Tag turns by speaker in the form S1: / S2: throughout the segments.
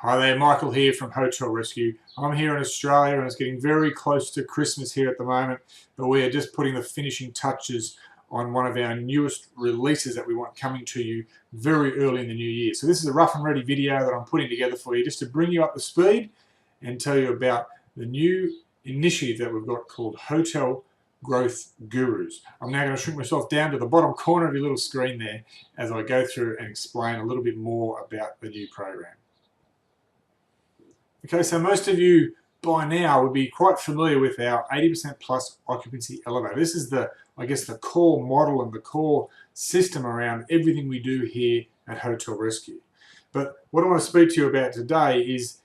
S1: Hi there, Michael here from Hotel Rescue. I'm here in Australia and it's getting very close to Christmas here at the moment, but we are just putting the finishing touches on one of our newest releases that we want coming to you very early in the new year. So this is a rough and ready video that I'm putting together for you just to bring you up to speed and tell you about the new initiative that we've got called Hotel Growth Gurus. I'm now going to shrink myself down to the bottom corner of your little screen there as I go through and explain a little bit more about the new program. Okay, so most of you by now would be quite familiar with our 80% plus occupancy elevator. This is I guess the core model and the core system around everything we do here at Hotel Rescue. But what I want to speak to you about today is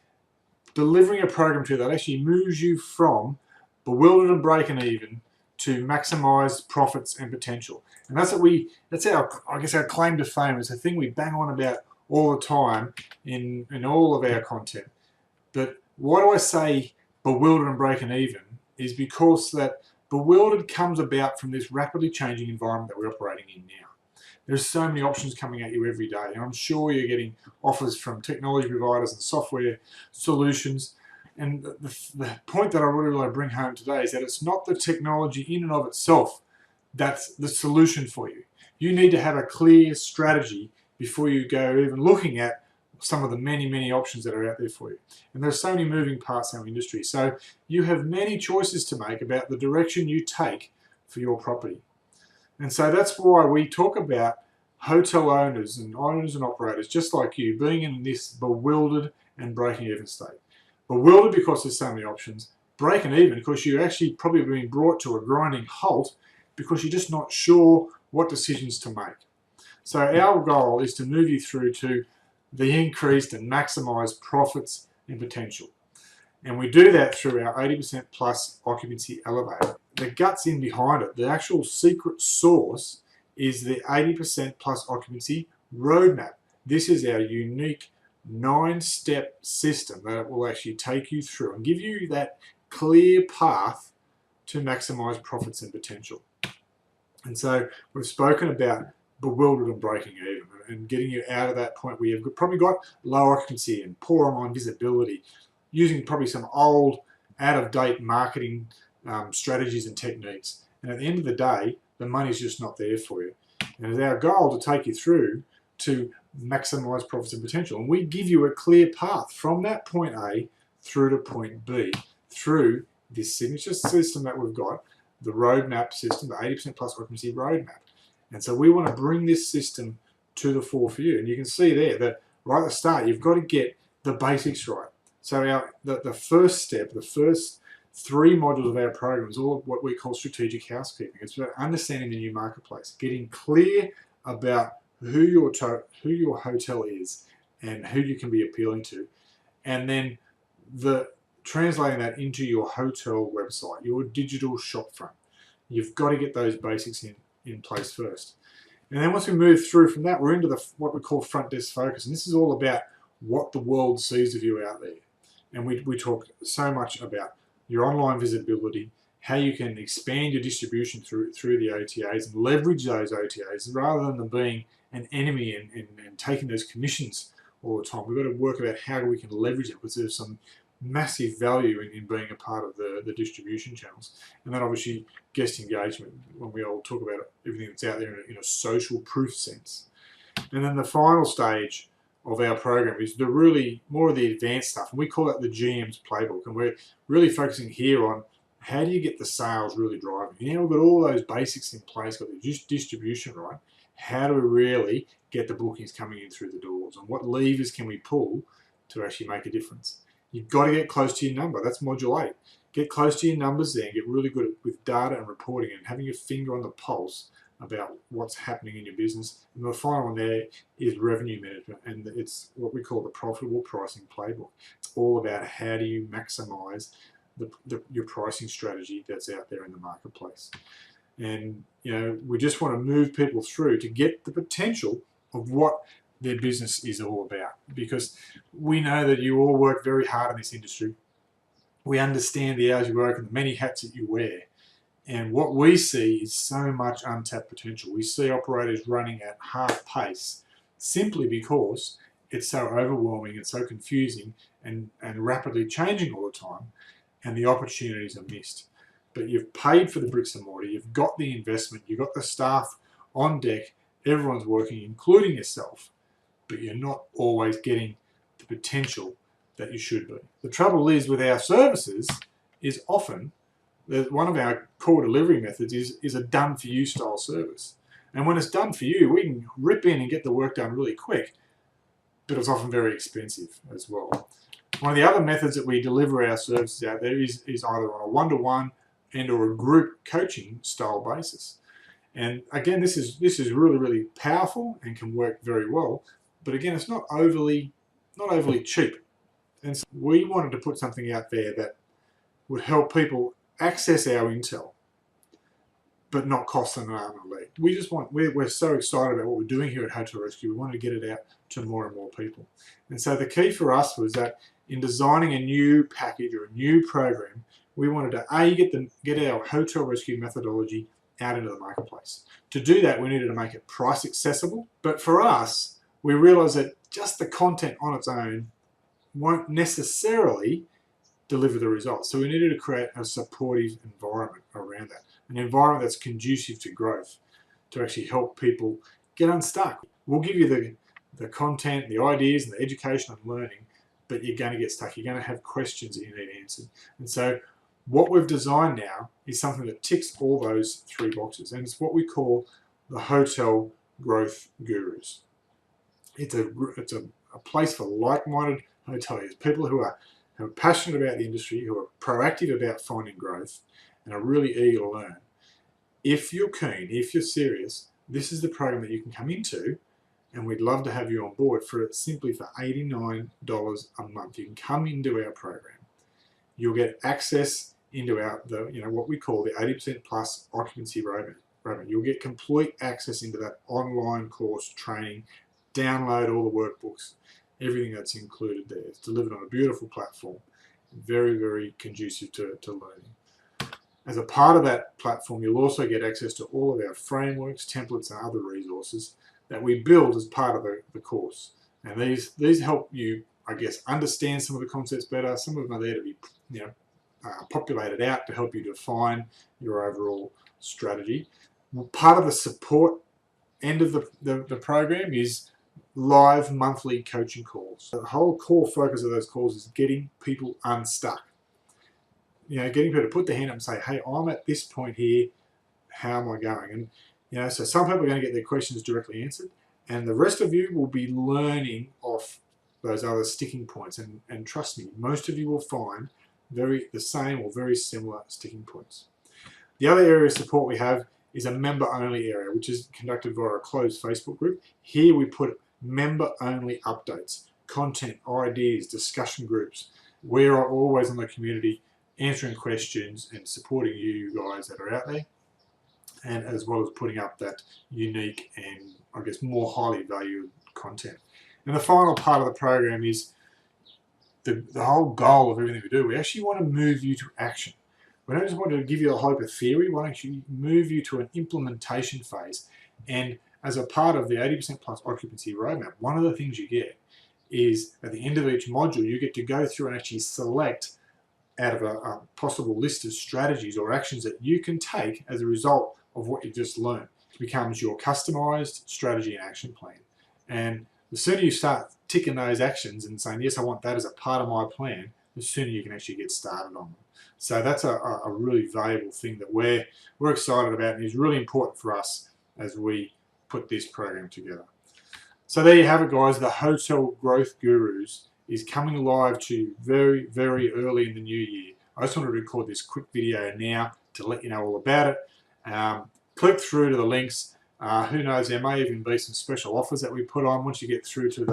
S1: delivering a program to you that actually moves you from bewildered and breaking even to maximize profits and potential. And that's our claim to fame. It's a thing we bang on about all the time in all of our content. But why do I say bewildered and breaking even is because that bewildered comes about from this rapidly changing environment that we're operating in now. There's so many options coming at you every day, and I'm sure you're getting offers from technology providers and software solutions. And the point that I really want to bring home today is that it's not the technology in and of itself that's the solution for you. You need to have a clear strategy before you go even looking at some of the many options that are out there for you. And there's so many moving parts in our industry. So you have many choices to make about the direction you take for your property. And so that's why we talk about hotel owners and operators just like you being in this bewildered and breaking even state. Bewildered because there's so many options, breaking even because you're actually probably being brought to a grinding halt because you're just not sure what decisions to make. So our goal is to move you through to the increased and maximized profits and potential. And we do that through our 80% plus occupancy elevator. The guts in behind it, the actual secret sauce is the 80% plus occupancy roadmap. This is our unique 9-step system that will actually take you through and give you that clear path to maximize profits and potential. And so we've spoken about bewildered and breaking even and getting you out of that point where you've probably got low occupancy and poor online visibility, using probably some old out-of-date marketing strategies and techniques. And at the end of the day, the money's just not there for you. And it's our goal to take you through to maximize profits and potential. And we give you a clear path from that point A through to point B through this signature system that we've got, the roadmap system, the 80% plus occupancy roadmap. And so we want to bring this system to the fore for you. And you can see there that right at the start, you've got to get the basics right. So the first step, the first 3 modules of our program is all what we call strategic housekeeping. It's about understanding the new marketplace, getting clear about who your hotel is and who you can be appealing to, and then translating that into your hotel website, your digital shopfront. You've got to get those basics in place first. And then once we move through from that, we're into what we call front desk focus. And this is all about what the world sees of you out there. And we talk so much about your online visibility, how you can expand your distribution through the OTAs and leverage those OTAs rather than them being an enemy and taking those commissions all the time. We've got to work about how we can leverage it because there's some massive value in being a part of the distribution channels. And then obviously guest engagement, when we all talk about everything that's out there in a social proof sense. And then the final stage of our program is the really more of the advanced stuff, and we call that the GM's playbook. And we're really focusing here on how do you get the sales really driving. You know, we've got all those basics in place, got the distribution right. How do we really get the bookings coming in through the doors, and what levers can we pull to actually make a difference? You've got to get close to your number. That's module 8. Get close to your numbers there and get really good with data and reporting and having your finger on the pulse about what's happening in your business. And the final one there is revenue management, and it's what we call the profitable pricing playbook. It's all about how do you maximize your pricing strategy that's out there in the marketplace. And you know, we just want to move people through to get the potential of what their business is all about, because we know that you all work very hard in this industry. We understand the hours you work and the many hats that you wear. And what we see is so much untapped potential. We see operators running at half pace simply because it's so overwhelming and so confusing and rapidly changing all the time, and the opportunities are missed. But you've paid for the bricks and mortar, you've got the investment, you've got the staff on deck, everyone's working, including yourself, but you're not always getting the potential that you should be. The trouble is with our services is often that one of our core delivery methods is a done-for-you style service. And when it's done for you, we can rip in and get the work done really quick, but it's often very expensive as well. One of the other methods that we deliver our services out there is either on a one-to-one and or a group coaching style basis. And again, this is really, really powerful and can work very well. But again, it's not overly cheap. And so we wanted to put something out there that would help people access our intel, but not cost them an arm and a leg. We're so excited about what we're doing here at Hotel Rescue. We wanted to get it out to more and more people. And so the key for us was that in designing a new package or a new program, we wanted to get our Hotel Rescue methodology out into the marketplace. To do that, we needed to make it price accessible. But for us, we realized that just the content on its own won't necessarily deliver the results. So we needed to create a supportive environment around that, an environment that's conducive to growth, to actually help people get unstuck. We'll give you the content, the ideas, and the education and learning, but you're going to get stuck. You're going to have questions that you need answered. And so what we've designed now is something that ticks all those three boxes, and it's what we call the Hotel Growth Gurus. It's a place for like-minded hoteliers, people who are passionate about the industry, who are proactive about finding growth, and are really eager to learn. If you're keen, if you're serious, this is the program that you can come into, and we'd love to have you on board for simply for $89 a month. You can come into our program. You'll get access into what we call the 80% plus occupancy roadmap. You'll get complete access into that online course training, download all the workbooks, everything that's included there. It's delivered on a beautiful platform, very, very conducive to learning. As a part of that platform, you'll also get access to all of our frameworks, templates, and other resources that we build as part of the course. And these help you, I guess, understand some of the concepts better. Some of them are there to be, populated out to help you define your overall strategy. Part of the support end of the program is live monthly coaching calls. The whole core focus of those calls is getting people unstuck. Getting people to put their hand up and say, hey, I'm at this point here, how am I going? And so some people are going to get their questions directly answered, and the rest of you will be learning off those other sticking points. And trust me, most of you will find the same or very similar sticking points. The other area of support we have is a member-only area, which is conducted via a closed Facebook group. Here we put member-only updates, content, ideas, discussion groups. We're always in the community answering questions and supporting you guys that are out there, and as well as putting up that unique and, I guess, more highly valued content. And the final part of the program is the whole goal of everything we do. We actually want to move you to action. We don't just want to give you a whole heap of theory. We want to actually move you to an implementation phase. And as a part of the 80% plus occupancy roadmap, one of the things you get is at the end of each module, you get to go through and actually select out of a possible list of strategies or actions that you can take as a result of what you just learned. It becomes your customized strategy and action plan. And the sooner you start ticking those actions and saying, yes, I want that as a part of my plan, the sooner you can actually get started on them. So that's a really valuable thing that we're excited about, and is really important for us as we put this program together. So there you have it, guys. The Hotel Growth Gurus is coming live to you very, very early in the new year. I just wanted to record this quick video now to let you know all about it. Click through to the links. Who knows, there may even be some special offers that we put on once you get through to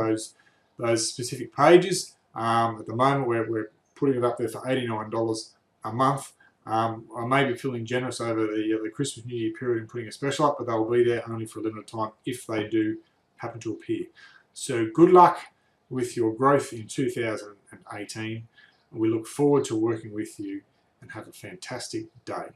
S1: those specific pages. At the moment, we're putting it up there for $89 a month. I may be feeling generous over the Christmas New Year period and putting a special up, but they'll be there only for a limited time if they do happen to appear. So good luck with your growth in 2018. We look forward to working with you, and have a fantastic day.